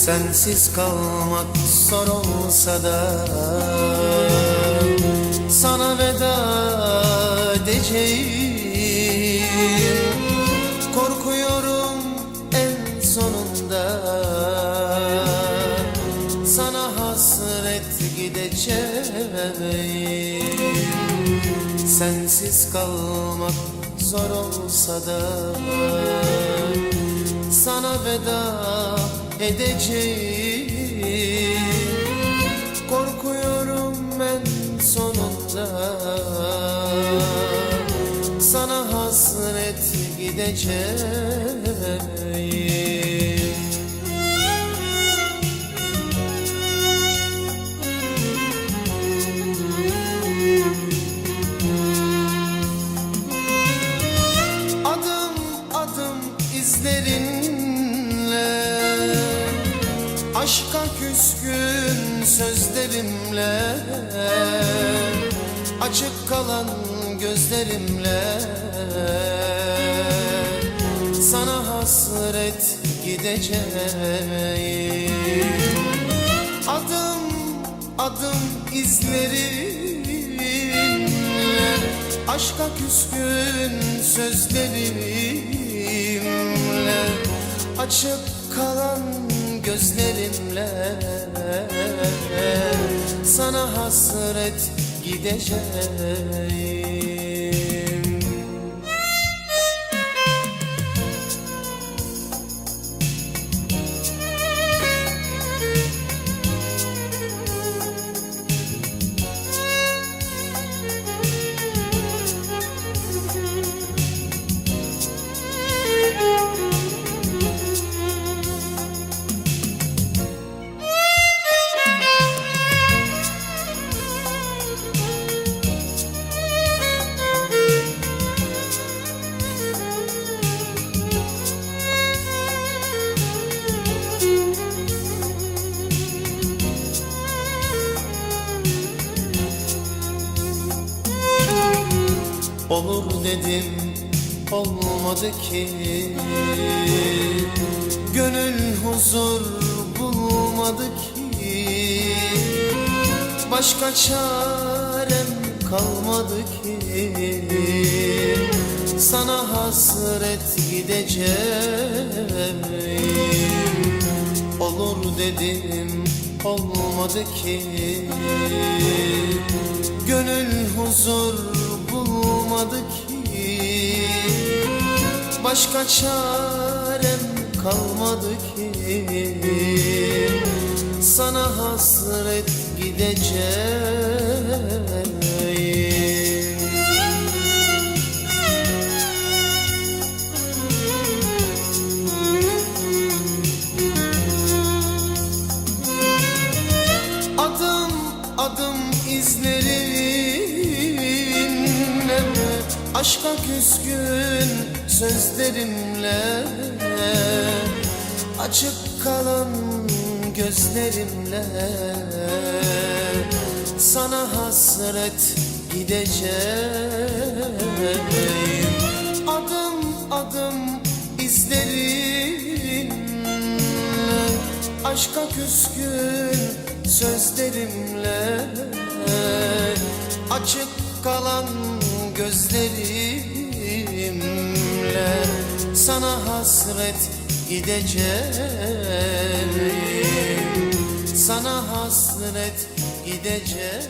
Sensiz kalmak zor olsa da sana veda edeceğim. Korkuyorum en sonunda sana hasret gideceğim. Sensiz kalmak zor olsa da sana veda edeceğim. Korkuyorum en sonunda sana hasret gideceğim. Adım adım izlerinle, aşka küskün sözlerimle, açık kalan gözlerimle sana hasret gideceğim. Adım adım izlerinle, aşka küskün sözlerimle, açık kalan gözlerimle sana hasret gideceğim. Olur dedim, olmadı ki, gönül huzur bulmadı ki, başka çarem kalmadı ki, sana hasret gideceğim. Olur dedim, olmadı ki, gönül huzur bulmadı ki, başka çarem kalmadı ki, sana hasret gideceğim. Adım adım izlerinle, aşka küskün sözlerimle, açık kalan gözlerimle sana hasret gideceğim. Adım adım izlerinle, aşka küskün sözlerimle, açık kalan gözlerimle sana hasret gideceğim. Sana hasret gideceğim.